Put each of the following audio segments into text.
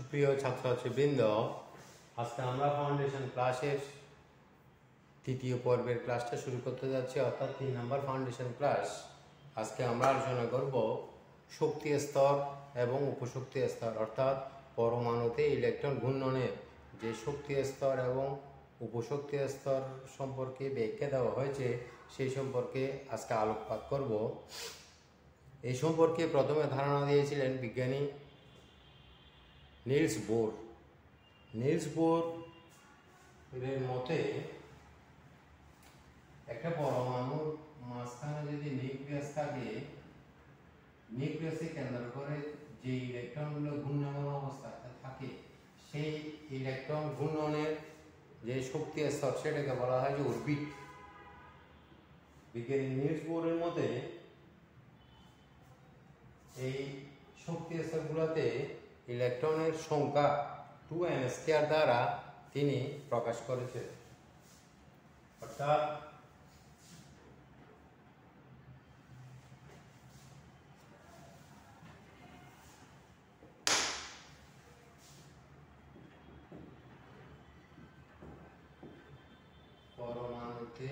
সুপ্রিয় ছাত্রছাত্রীবৃন্দ, আজকে আমরা ফাউন্ডেশন ক্লাসের তৃতীয় পর্বের ক্লাসটা শুরু করতে যাচ্ছি, অর্থাৎ 3 নম্বর ফাউন্ডেশন ক্লাস। আজকে আমরা আলোচনা করব শক্তি স্তর এবং উপশক্তি স্তর, অর্থাৎ পরমাণুতে ইলেকট্রন ঘূর্ণনের যে শক্তি স্তর এবং উপশক্তি স্তর সম্পর্কে ব্যাখ্যা দেওয়া হয়েছে সেই সম্পর্কে আজকে আলোকপাত করব। এই সম্পর্কে প্রথমে ধারণা দিয়েছিলেন বিজ্ঞানী নিলস বোর। নিলস বোর এর মতে একটা পরমাণুর মাঝখানে যদি নিউক্লিয়াস থাকে, নিউক্লিয়াসকে কেন্দ্র করে যে ইলেকট্রনগুলো ঘূর্ণায়মান অবস্থায় থাকে সেই ইলেকট্রন ঘূর্ণনের যে শক্তি স্তর সেটাকে বলা হয় যে অরবিট। বিজ্ঞানী নিলস বোরের মতে এই শক্তি স্তরগুলোতে ইলেকট্রনের সংখ্যা 2n² দ্বারা তিনি প্রকাশ করেছেন, অর্থাৎ পরমাণুতে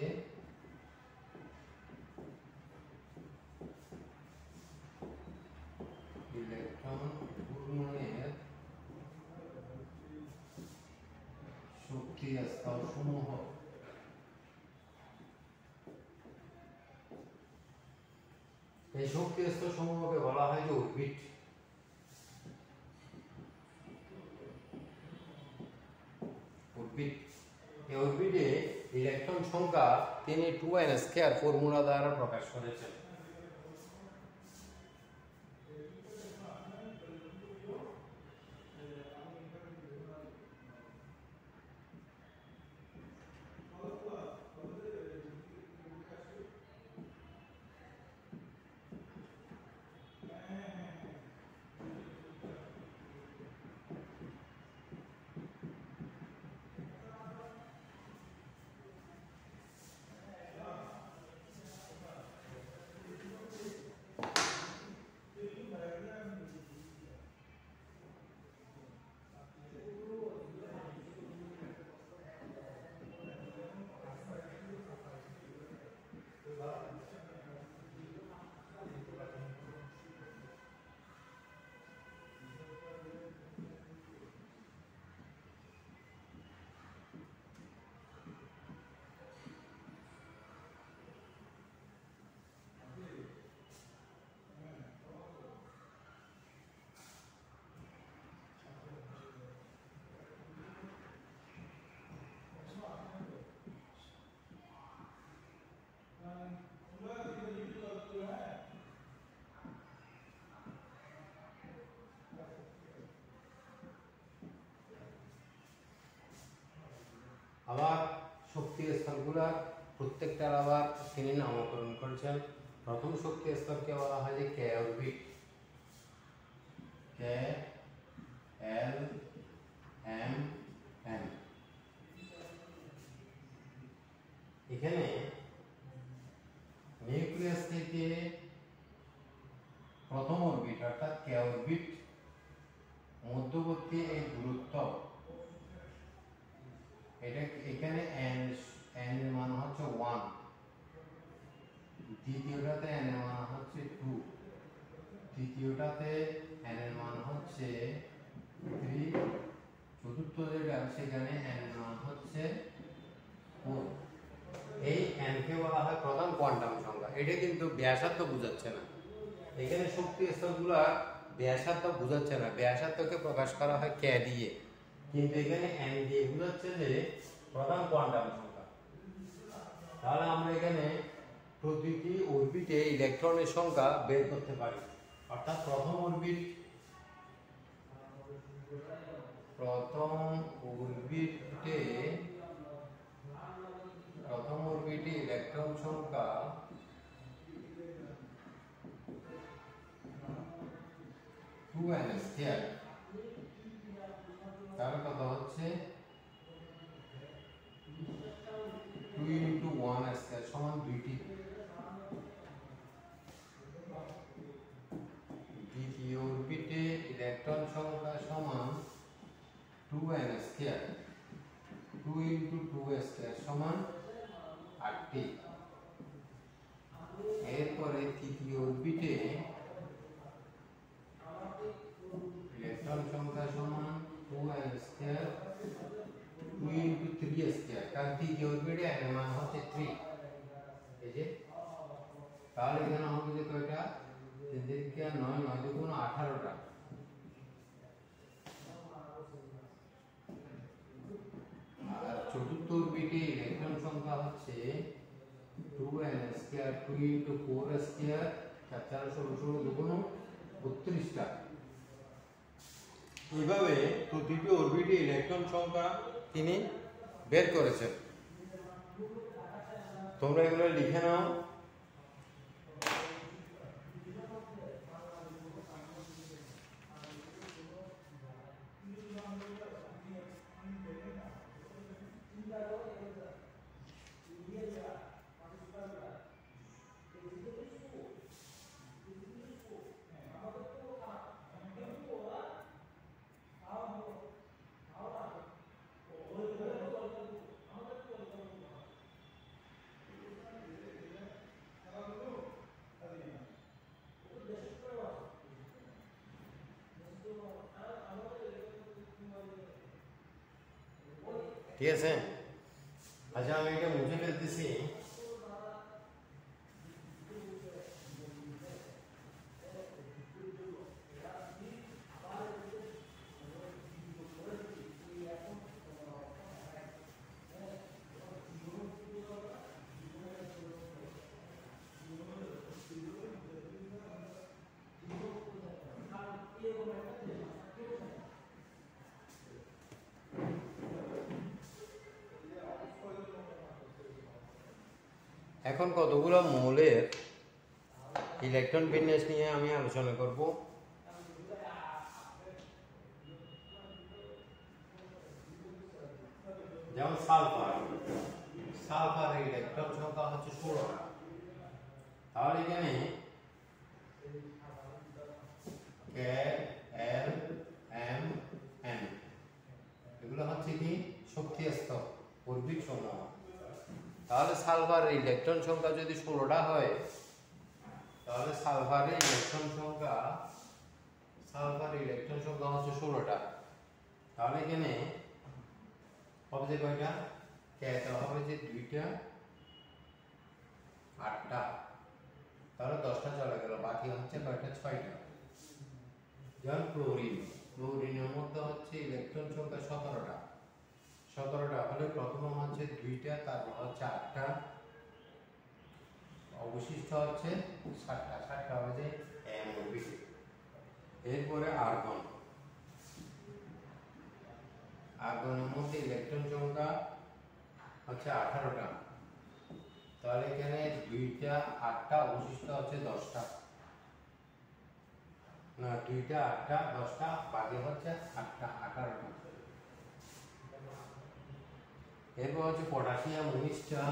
ইলেকট্রন ঘূর্ণনের শক্তি স্তরসমূহ এই শক্তি স্তরসমূহকে বলা হয় যে অরবিট। এই অরবিটে ইলেকট্রন সংখ্যা তিনি 2n² ফর্মুলা দ্বারা প্রকাশ করেছেন। আবার শক্তি স্তরগুলোর প্রত্যেকটার আবার তিনি নামকরণ করেছেন। প্রথম শক্তি স্তরকে বলা হয় যে কে অরবিট, কে এল এম এন। এখানে নিউক্লিয়াস থেকে প্রথম অরবিট অর্থাৎ কে অরবিট মধ্যবর্তী এই দূরত্ব, এটা এখানে n এর মান হচ্ছে 1, দ্বিতীয়টাতে n এর মান হচ্ছে 2, তৃতীয়টাতে n এর মান হচ্ছে 3, চতুর্থ যেটা সেখানে n এর মান হচ্ছে 4। এই n কে বলা হয় প্রধান কোয়ান্টাম সংখ্যা। এটা কিন্তু ব্যাসার্ধ বোঝাচ্ছে না, এখানে শক্তি স্তরগুলো ব্যাসার্ধ বোঝাচ্ছে না, ব্যাসার্ধকে প্রকাশ করা হয় কে দিয়ে, কিন্তু এখানে n দিয়ে বোঝাচ্ছে যে প্রধান কোয়ান্টাম সংখ্যা। তাহলে আমরা এখানে প্রতিটি অরবিটে ইলেকট্রনের সংখ্যা বের করতে পারি, অর্থাৎ প্রথম অরবিটে ইলেকট্রন সংখ্যা 2n², তার কথা হচ্ছে 2 × 1² সমান 2টি। দ্বিতীয় অরবিটে ইলেকট্রন সংখ্যা সমান সমান 8টি। এরপরে তৃতীয় অরবিটে ইলেকট্রন সংখ্যা সমান 2n স্কয়ার 2 * 3 স্কয়ার, কারণ তৃতীয় অরবিটে n এর মান হচ্ছে 3। এই যে তাহলে এখানে হবে যে কয়টা, 3 থেকে 9 9 দুগুণ 18টা। আর চতুর্থ অরবিটে ইলেকট্রন সংখ্যা হচ্ছে 2n স্কয়ার 2 * 4 স্কয়ার 4 4 16 16 দুগুণ 32টা। এইভাবে প্রতিটি অরবিটে ইলেকট্রন সংখ্যা তিনি বের করেছেন। তোমরা এগুলো লিখে নাও। ঠিক আছে, আচ্ছা আমি এটা মুছে ফেলতেছি। এখন কতগুলো মৌলের ইলেকট্রন বিন্যাস নিয়ে আমি আলোচনা করব। যেমন সালফারের ইলেকট্রন সংখ্যা হচ্ছে 16টা। তাহলে এখানে K L M N এগুলো হচ্ছে কি শক্তি স্তর, অরবিট সমূহ। তাহলে সালফারের ইলেকট্রন সংখ্যা যদি 16টা হয়, তাহলে সালফারের ইলেকট্রন সংখ্যা হচ্ছে 16টা। তাহলে এখানে হবে যে কয়টা, কেটা হবে যে 2টা 8টা, তাহলে 10টা চলে গেল, বাকি হচ্ছে কয়টা, 6টা। যেমন ক্লোরিনের মধ্যে হচ্ছে ইলেকট্রন সংখ্যা 17টা। 17টা হলে প্রথম হচ্ছে 2টা, তারপর হচ্ছে 8টা, অবশিষ্ট হচ্ছে 7টা। 7টা হবে যে m অরবিট। এরপরে আর্গনের মধ্যে ইলেকট্রন সংখ্যা হচ্ছে 18টা। তাহলে এখানে 2টা 8টা, অবশিষ্ট হচ্ছে 10টা। না, 2টা 8টা 10টা, বাকি হচ্ছে 8টা 18টা। এরপর হচ্ছে পটাশিয়াম 19টা।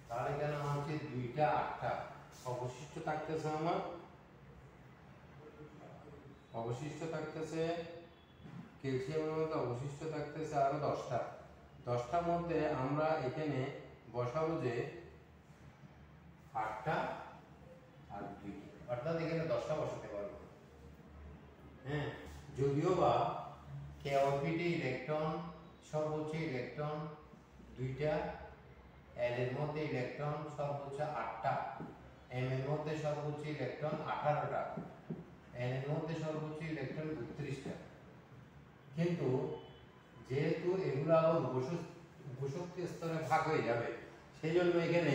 তাহলে এখানে হচ্ছে 2টা 8টা, অবশিষ্ট থাকতেছে আমার ক্যালসিয়ামের মধ্যে অবশিষ্ট থাকতেছে আরো 10টা। 10টার মধ্যে আমরা এখানে বসাবো যে 8টা আর 2, অর্থাৎ এখানে 10টা বসাতে পারবো। হ্যাঁ, যদিও বা কে অরবিটে ইলেকট্রন সর্বোচ্চ ইলেকট্রন 2টা, এল এর মধ্যে ইলেকট্রন সর্বোচ্চ 8টা, এম এর মধ্যে সর্বোচ্চ ইলেকট্রন 18টা, এন এর মধ্যে সর্বোচ্চ ইলেকট্রন 32টা। কিন্তু যেহেতু এগুলো আবার উপশক্তি স্তরে ভাগ হয়ে যাবে, সেই জন্য এখানে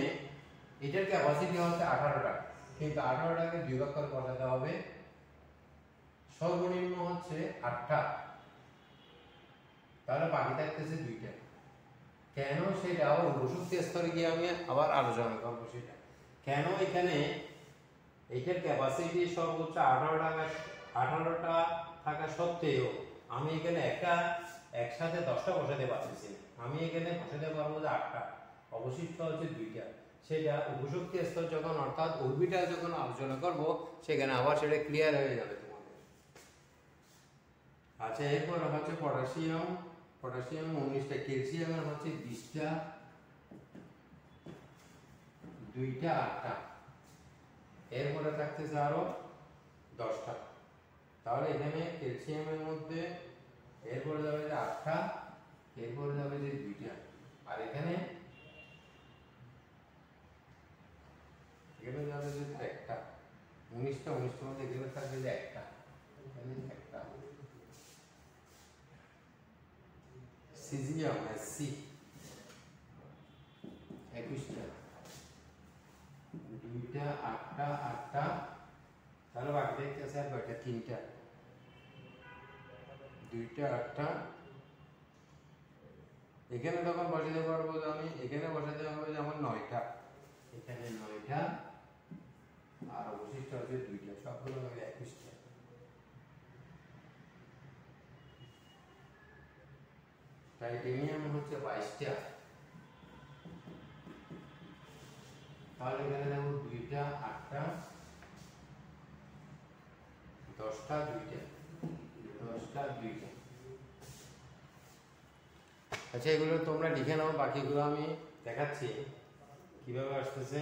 এটার ক্যাপাসিটি হচ্ছে 18টা, কিন্তু 18টাকে 2 ভাগ করে বসাতে হবে। সর্বনিম্ন হচ্ছে 8টা, তাহলে বাকি থাকতেছে 2টা। কেন সেটা আবার উপশক্তি স্তরে গিয়ে আমি আবার আলোচনা করবো। সেটা কেন এখানে এইটার ক্যাপাসিটি সর্বোচ্চ 18টা থাকা সত্ত্বেও আমি এখানে একসাথে 10টা বসাতে পারতেছি না। আমি এখানে বসাতে পারবো যে 8টা, অবশিষ্ট হচ্ছে 2টা। সেটা উপশক্তি স্তর যখন, অর্থাৎ অরবিটাল যখন আলোচনা করব, সেখানে আবার সেটা ক্লিয়ার হয়ে যাবে তোমাদের। আচ্ছা, এরপর হচ্ছে পটাশিয়াম পটাশিয়াম 19টা, ক্যালসিয়ামের হচ্ছে 20টা, 2টা 8টা, এরপরে থাকতেছে আরো 10টা। তাহলে এখানে ক্যালসিয়ামের মধ্যে এরপরে যাবে যে 8টা, এরপরে যাবে যে 2টা, আর এখানে যাবে যে 1টা। 19টার মধ্যে এখানে থাকবে যে 1টা, এখানে 1টা। সিজিয়াম সি 21টা, 2টা 8টা 8টা, তাহলে বাকি দেখতেছে আর কয়টা? 3টা, 2টা 8টা। এখানে তখন বসাতে পারবো যে আমি, এখানে বসাতে হবে যে আমার 9টা, এখানে 9টা, আর অবশিষ্ট আছে 2টা, সবগুলো মিলে 21টা। টাইটেনিয়াম হচ্ছে 22টা, তাহলে এখানে দেখো 2টা 8টা, 10টা 2টা, 10টা 2টা। আচ্ছা, এগুলো তোমরা লিখে নাও, বাকিগুলো আমি দেখাচ্ছি কিভাবে আসতেছে।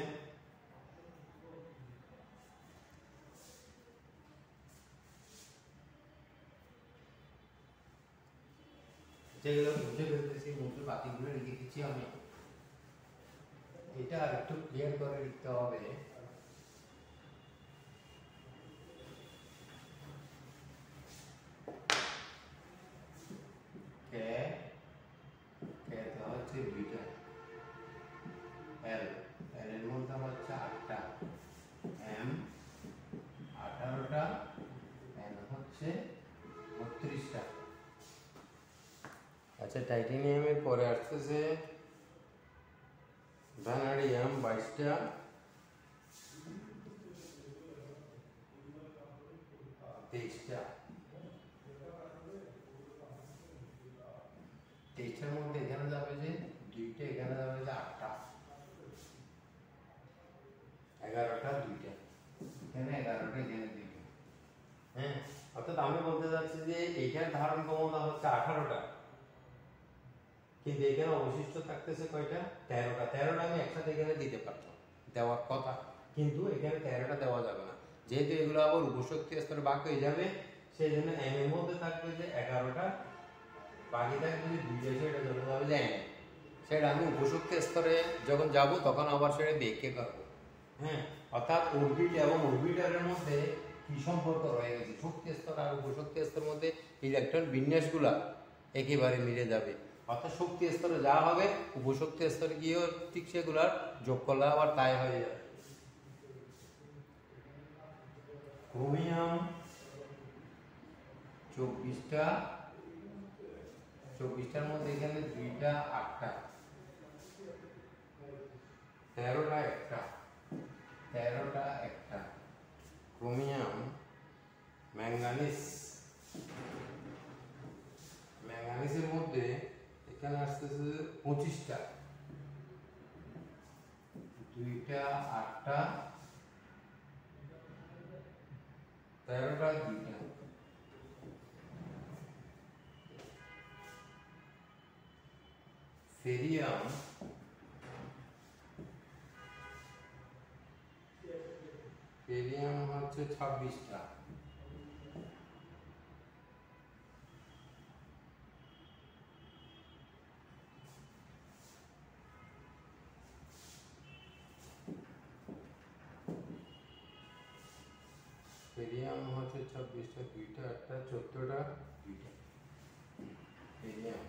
যেগুলো মুছে ফেলতেছি, মুছে বাকিগুলো লিখে দিচ্ছি আমি। এটা আর একটু ক্লিয়ার করে লিখতে হবে। কে হচ্ছে বিটা, এল এর মধ্যে হচ্ছে 8টা, এম 18টা, এন হচ্ছে 32টা। আচ্ছা, টাইটেনিয়ামের পরে আসতেছে ভ্যানাডিয়াম 22টা, 23টা। 23টার মধ্যে এখানে যাবে যে 2টা, এখানে যাবে যে 8টা, 11টা 2টা, এখানে 11টা, এখানে 2টা। হ্যাঁ, অর্থাৎ আমি বলতে চাচ্ছি যে এইটার ধারণ ক্ষমতা হচ্ছে 18টা, কিন্তু এখানে অবশিষ্ট থাকতেছে কয়টা? 13টা। 13টা আমি একসাথে এখানে দিতে পারতাম, দেওয়ার কথা, কিন্তু এখানে 13টা দেওয়া যাবে না, যেহেতু এগুলো আবার উপশক্তি স্তরে ভাগ হয়ে যাবে, সেই জন্য এম এর মধ্যে থাকবে যে 11টা, বাকি থাকবে যে 2টা, সেটা চলে যাবে যে এম। সেটা আমি উপশক্তি স্তরে যখন যাব তখন আবার সেটা দেখে করবো। হ্যাঁ, অর্থাৎ অরবিট এবং অরবিটারের মধ্যে কি সম্পর্ক রয়ে গেছে, শক্তি স্তর আর উপশক্তি স্তরের মধ্যে ইলেকট্রন বিন্যাসগুলা একেবারে মিলে যাবে। অর্থাৎ শক্তি স্তরে যা হবে উপশক্তি স্তরে গিয়েও ঠিক সেগুলার যোগ করলে আবার তাই হয়ে যাবে। ক্রোমিয়াম 24টা, 24টার মধ্যে এখানে 2টা 8টা, 13টা 1টা, 13টা 1টা। ক্রোমিয়াম ম্যাঙ্গানিজ, ম্যাঙ্গানিজের মধ্যে এখানে আসতেছে 25টা, 2টা 8টা, 13টা 2টা। ফেরিয়াম, ফেরিয়াম হচ্ছে 26টা, ফেরিয়াম হচ্ছে 26টা, 2টা 8টা, 14টা 2টা ফেরিয়াম।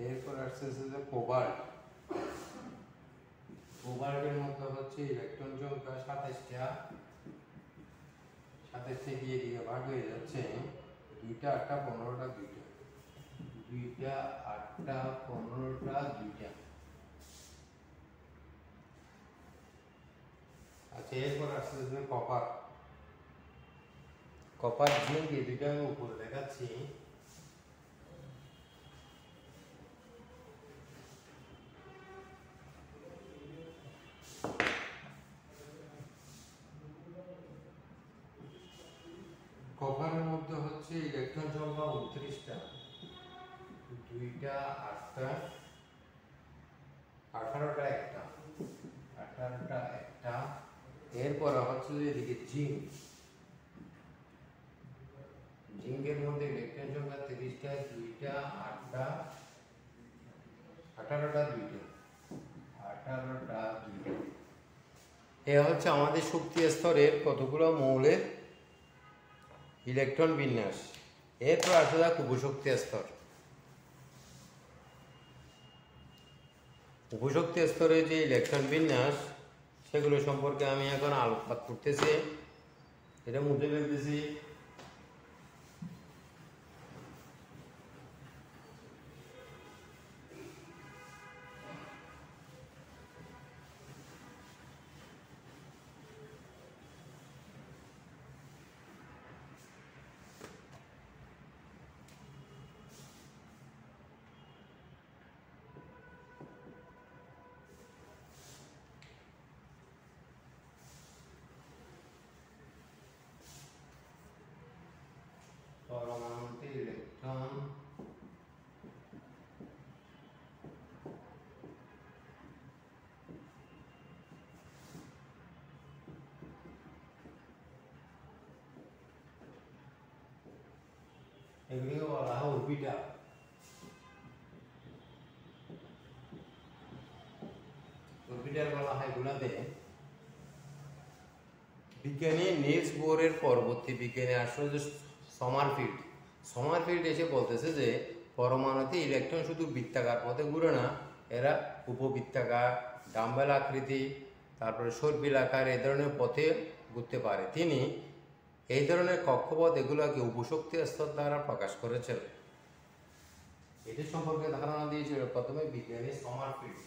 এরপর আসতেছে যে কোবাল্ট, কোবাল্টের মধ্যে হচ্ছে ইলেকট্রন সংখ্যা 27টা, 27 থেকে এদিকে ভাগ হয়ে যাচ্ছে 2টা 8টা, 15টা 2টা, 2টা 8টা, 15টা 2টা। আচ্ছা, এরপর আসতেছে কপার, কপার জিঙ্ক, এই দুইটা আমি উপরে দেখাচ্ছি। কপারের মধ্যে হচ্ছে ইলেকট্রন সংখ্যা 29টা, দুইটা, আটটা, 18টা একটা, 18টা একটা। এরপর হচ্ছে যে এদিকে জিঙ্ক, জিঙ্কের মধ্যে ইলেকট্রন সংখ্যা 30টা, 2টা, 8টা, 18টা, 2টা, 18টা, 2টা। এ হচ্ছে আমাদের শক্তি স্তরের কতগুলো মৌলের ইলেকট্রন বিন্যাস। এরপর আসা যাক উপশক্তি স্তর। উপশক্তি স্তরে যে ইলেকট্রন বিন্যাস সেগুলো সম্পর্কে আমি এখন আলোকপাত করতেছি, এটা মুছে ফেলতেছি। পরমাণুতে ইলেকট্রন এগুলিকে বলা হয় অরবিটাল। অরবিটাল বলা হয় এগুলাতে। বিজ্ঞানী নিলস বোরের পরবর্তী বিজ্ঞানী আসলে যে সমারফিল্ড, সমারফিল্ড এসে বলতেছে যে পরমাণুতে ইলেকট্রন শুধু বৃত্তাকার পথে ঘুরে না, এরা উপবৃত্তাকার, ডাম্বেল আকৃতি, তারপরে সর্পিল আকার এই ধরনের পথে ঘুরতে পারে। তিনি এই ধরনের কক্ষপথ এগুলোকে উপশক্তি স্তর দ্বারা প্রকাশ করেছেন। এটি সম্পর্কে ধারণা দিয়েছিল প্রথমে বিজ্ঞানী সমারফিল্ড।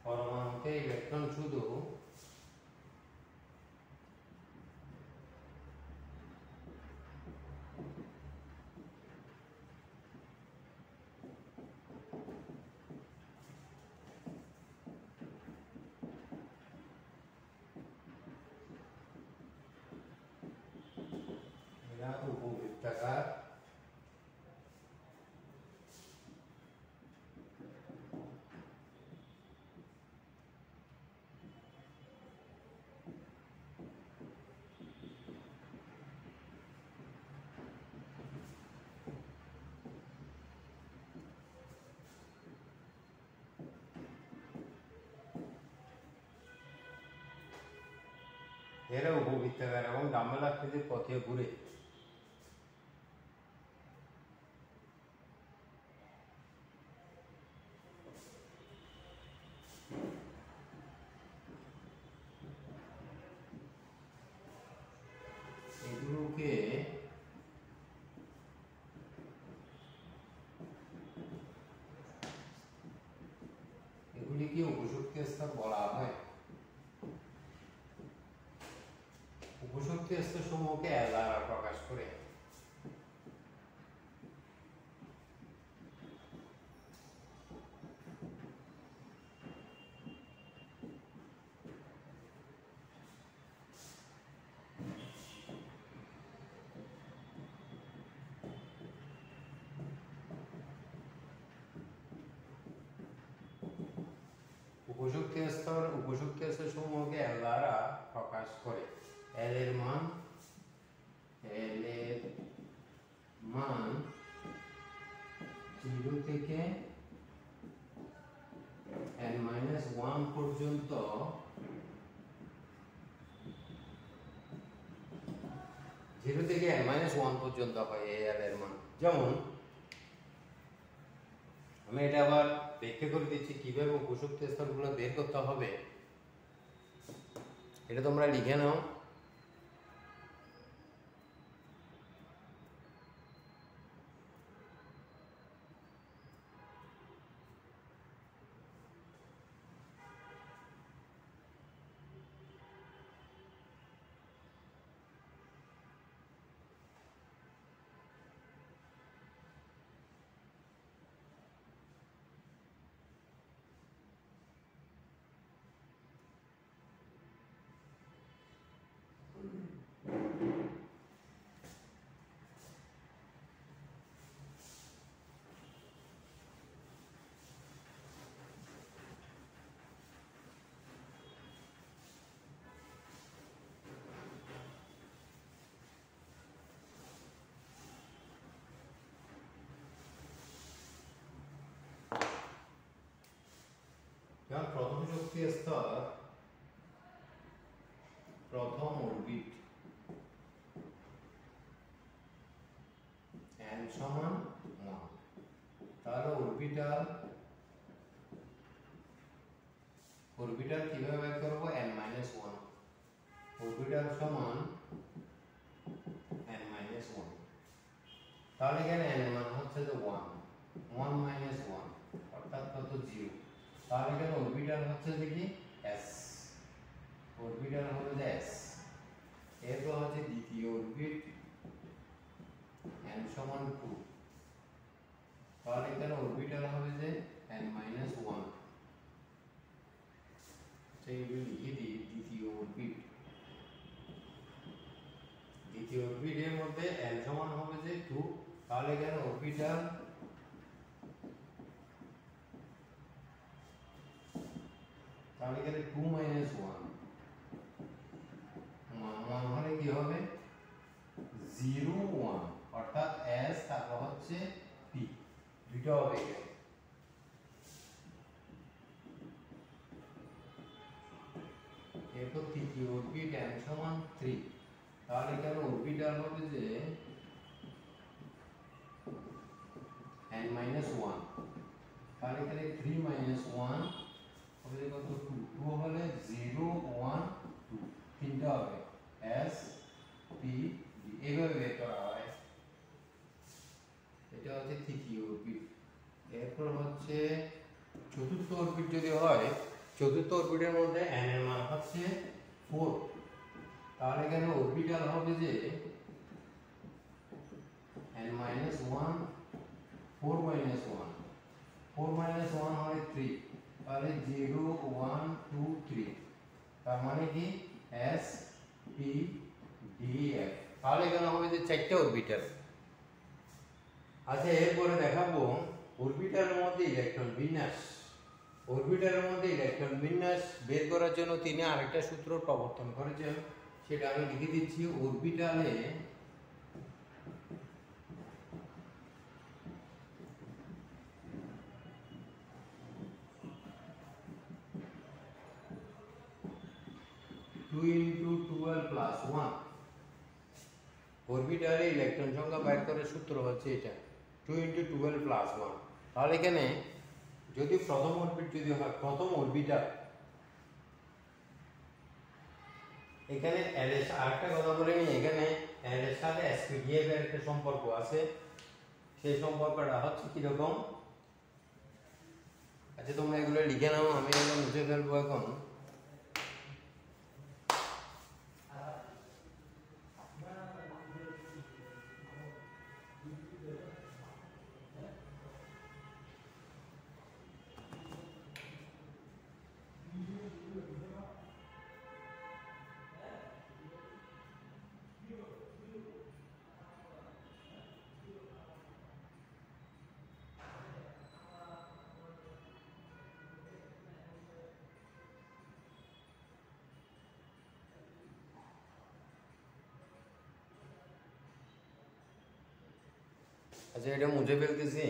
পরমাণুতে ইলেকট্রন শুধু এরা উপবৃত্তাকার, এরা উপবৃত্তাকার এবং ডাম্বেল আকৃতির পথে ঘুরে। এগুলোকে এগুলিকে উপশক্তি স্তর বলা হয়। উপশক্তি স্তর সমূহকে এল দ্বারা প্রকাশ করে। উপশক্তি স্তর সমূহকে এল দ্বারা প্রকাশ করে। এল এর মান 0 থেকে n-1 পর্যন্ত, 0 থেকে n-1 পর্যন্ত হয় এই এল এর মান। যেমন আমি এটা আবার ব্যাখ্যা করে দিচ্ছি কিভাবে উপশক্তি স্তরগুলো বের করতে হবে, এটা তোমরা লিখে নাও। যেমন প্রথম শক্তি স্তর, প্রথম অরবিট n সমান 1, তাহলে অরবিটাল কিভাবে বের করব? n - 1, অরবিটাল সমান n - 1। তাহলে এখানে n এর মান হচ্ছে যে 1, 1 - 1 অর্থাৎ কত? 0। তাহলে এখানে অরবিটাল হচ্ছে যে কি? s, অরবিটাল হলো যে s। এরপর হচ্ছে দ্বিতীয় অরবিট n সমান 2, তাহলে এখানে অরবিটাল হবে যে n - 1। এইগুলো লিখে দিই। দ্বিতীয় অরবিটের মধ্যে n সমান হবে যে 2, তাহলে এখানে অরবিটাল তাহলে এখানে 2 - 1, 1 হলে কি হবে? 0 1, অর্থাৎ s তারপর হচ্ছে p, দুটো হবে এখানে। এরপর তৃতীয় অরবিট n সমান 3, তাহলে এখানে অরবিটাল হবে যে n - 1, তাহলে এখানে 3 - 1 হবে কত? 2, 2 হলে 0 1 2, তিনটা হবে s p d, এইভাবে বের করা হয়। এটা হচ্ছে তৃতীয় অরবিট। এরপর হচ্ছে চতুর্থ অরবিট যদি হয়, চতুর্থ অরবিটের মধ্যে n এর মান হচ্ছে 4, তাহলে এখানে অরবিটাল হবে যে n - 1 4 - 1, 4 - 1 হয় 3, তাহলে 0 1 2 3, তার মানে কি s p d f, তাহলে এখানে হবে যে 4টা অরবিটাল। আচ্ছা, এরপরে দেখাবো অরবিটালের মধ্যে ইলেকট্রন বিন্যাস। অরবিটালের মধ্যে ইলেকট্রন বিন্যাস বের করার জন্য তিনি আরেকটা সূত্র প্রবর্তন করেছেন, সেটা আমি লিখে দিচ্ছি। অরবিটালে টু ইন্টু 12 প্লাস 1, অরবিটালে ইলেকট্রন সংখ্যা বের করার সূত্র হচ্ছে এটা, 2 ইন্টু 12 প্লাস 1। তাহলে এখানে যদি প্রথম অরবিট যদি হয়, প্রথম অরবিটাল, এখানে l এর আরেকটা কথা বলে নিই, এখানে l এর সাথে sp/df এর একটা সম্পর্ক আছে। সেই সম্পর্কটা হচ্ছে কি রকম? আচ্ছা, তোমরা এগুলো লিখে নাও, আমি এগুলো মুছে ফেলবো এখন। আচ্ছা, এটা মুছে ফেলতেছি।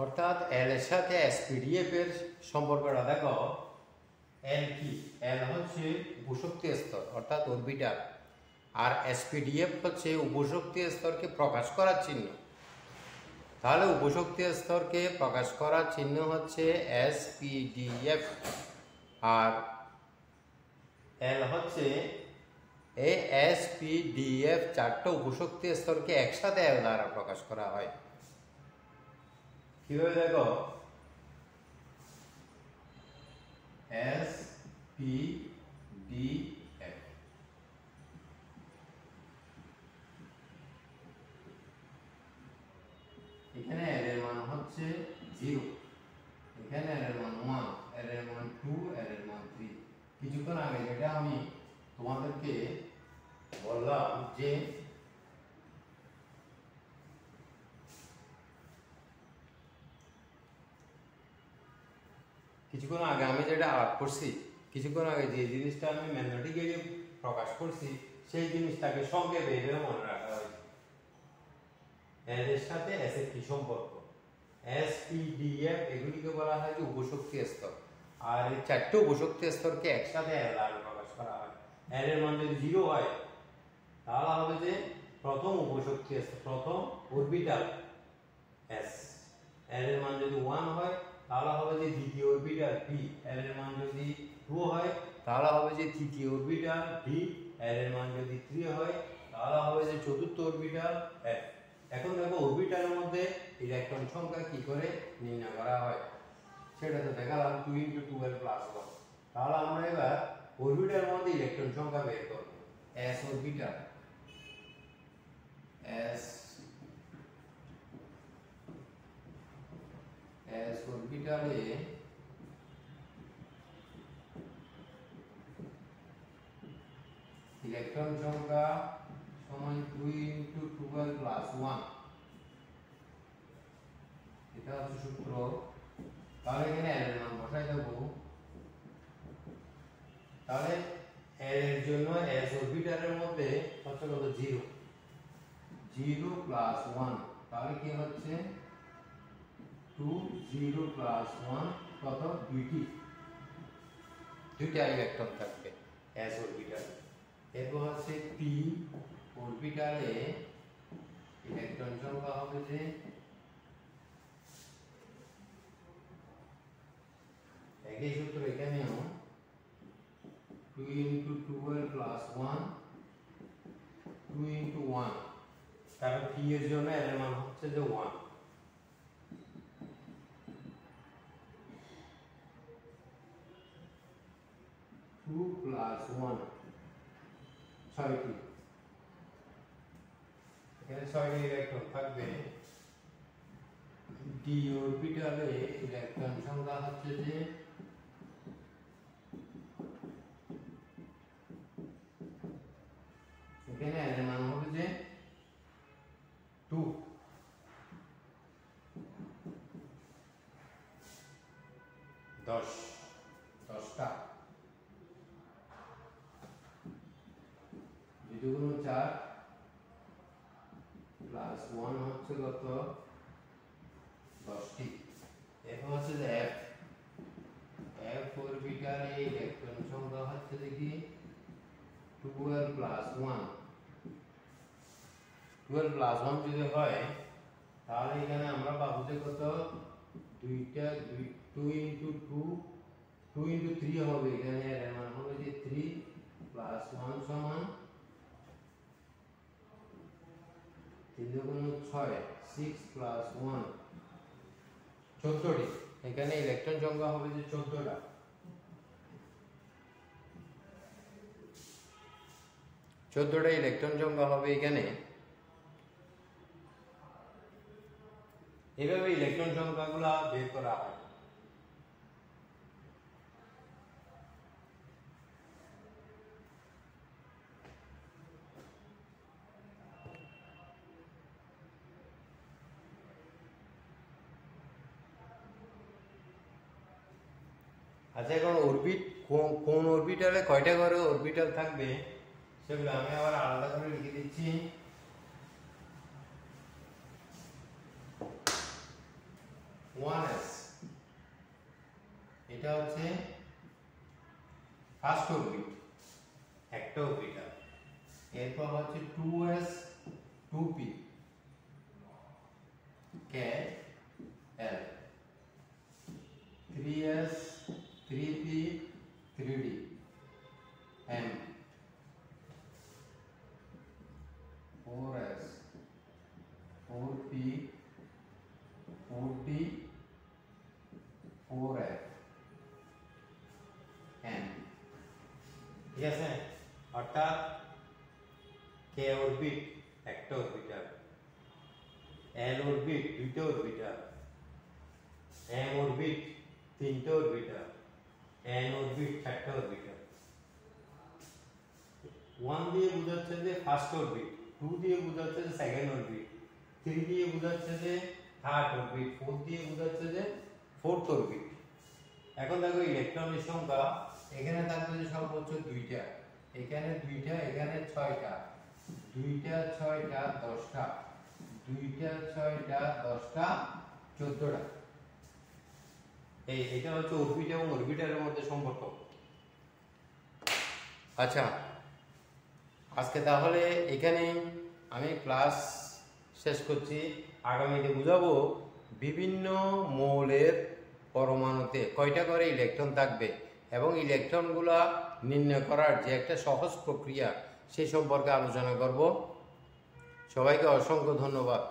অর্থাৎ l এর সাথে sp/df এর সম্পর্কটা দেখো। l কি? l হচ্ছে উপশক্তি স্তর অর্থাৎ অরবিটাল, আর sp/df হচ্ছে উপশক্তি স্তরকে প্রকাশ করার চিহ্ন। তাহলে উপশক্তি স্তরকে প্রকাশ করার চিহ্ন হচ্ছে sp/df, আর l হচ্ছে এই sp/df, চারটা উপশক্তি স্তরকে একসাথে l দ্বারা প্রকাশ করা হয়। কিভাবে দেখো? sp/df, এখানে l এর মান হচ্ছে 0, এখানে l এর মান 1, l এর মান 2, l এর মান 3। কিছুক্ষণ আগে যেটা আমি তোমাদেরকে বললাম যে কিছুক্ষণ আগে আমি যেটা আলাপ করছি, কিছুক্ষণ আগে যে জিনিসটা আমি ম্যাথমেটিক্যালি প্রকাশ করছি সেই জিনিসটাকে সংক্ষেপে এইভাবে মনে রাখা হয়েছে। এর সাথে এস এর কি সম্পর্ক, এস পি ডি এফ এগুলিকে বলা হয় যে উপশক্তি স্তর, আর এই চারটে উপশক্তি স্তরকে একসাথে এর দ্বারা প্রকাশ করা হয়। এর মান যদি 0 হয় তাহলে হবে যে প্রথম উপশক্তি স্তর, প্রথম অরবিটাল এস। এর মান যদি 1 হয় তাহলে হবে যে দ্বিতীয় অরবিটাল পি। এর মান যদি 2 হয় তাহলে হবে যে তৃতীয় অরবিটাল ডি। এর মান যদি 3 হয় তাহলে হবে যে চতুর্থ অরবিটাল এফ। এখন দেখো অরবিটালের মধ্যে ইলেকট্রন সংখ্যা কি করে নির্ণয় করা হয় সেটা তো দেখালাম 2 × 12 + 1। তাহলে আমরা এবার অরবিটালের মধ্যে ইলেকট্রন সংখ্যা বের করব। এস অরবিটাল, এস অরবিটালে ইলেকট্রন সংখ্যা সমান 2 × 12 + 1, এটা হচ্ছে সূত্র। তাহলে এখানে এর মান বসাই দেব। তাহলে এর জন্য এস অরবিটালের মধ্যে হচ্ছে কত 0 + 1, তাহলে কি হচ্ছে 2 0 + 1 কত দুইটা ইলেকট্রন থাকবে এস অরবিটালে। এরপর হচ্ছে পি অরবিটালে ইলেকট্রন সংখ্যা হবে যে একই সূত্র এখানেও 2 × 12 + 1, 2 × 1, কারণ পি এর জন্য এর মান হচ্ছে যে 1। +1 6টি, এখানে 6টি ইলেকট্রন থাকবে। ডি অরবিটালে ইলেকট্রন সংখ্যা হচ্ছে যে এখানে এর মান হবে যে 2। দশটা 2 × 4 + 1 হচ্ছে কত 10টি। এরপর হচ্ছে যে এফ অরবিটালে ইলেকট্রন সংখ্যা হচ্ছে দেখি 12 + 1। 12 + 1 যদি হয় তাহলে এখানে আমরা পাবো যে কত 2 × 3 হবে। এখানে এর মান হবে যে 3 + 1 সমান 3 × 6 6 + 1 14টি। এখানে ইলেকট্রন সংখ্যা হবে যে 14টা। 14টা ইলেকট্রন সংখ্যা হবে এখানে। এভাবে ইলেকট্রন সংখ্যাগুলো বের করা হয়। আচ্ছা, এখন কোন অরবিটালে কয়টা করে অরবিটাল থাকবে সেগুলো আমি আবার আলাদা করে লিখে দিচ্ছি। এটা হচ্ছে ফার্স্ট অরবিট, একটা অরবিটাল। এরপর হচ্ছে 2s 2p k l, 3s 3p 3d m, 4s 4p 4d 4f n। ঠিক আছে, অর্থাৎ কে অরবিট একটা অরবিটাল, এল অরবিট দুইটা অরবিটাল, এম অরবিট তিনটা অরবিটাল, এন অরবিট চারটা অরবিটাল। 1 দিয়ে বোঝাচ্ছে যে ফার্স্ট অরবিট, 2 দিয়ে বোঝাচ্ছে যে সেকেন্ড অরবিট, 3 দিয়ে বোঝাচ্ছে যে থার্ড অরবিট, 4 দিয়ে বোঝাচ্ছে যে ফোর্থ অরবিট। এখন দেখো ইলেকট্রনের সংখ্যা এখানে থাকবে যে সর্বোচ্চ 2টা, এখানে 2টা, এখানে 6টা, 2টা 6টা 10টা, 2টা 6টা 10টা 14টা। এটা হচ্ছে অরবিট এবং অরবিটালের মধ্যে সম্পর্ক। আচ্ছা, আজকে তাহলে এখানে আমি ক্লাস শেষ করছি। আগামীতে বুঝাবো বিভিন্ন মৌলের পরমাণুতে কয়টা করে ইলেকট্রন থাকবে এবং ইলেকট্রনগুলা নির্ণয় করার যে একটা সহজ প্রক্রিয়া সেই সম্পর্কে আলোচনা করব। সবাইকে অসংখ্য ধন্যবাদ।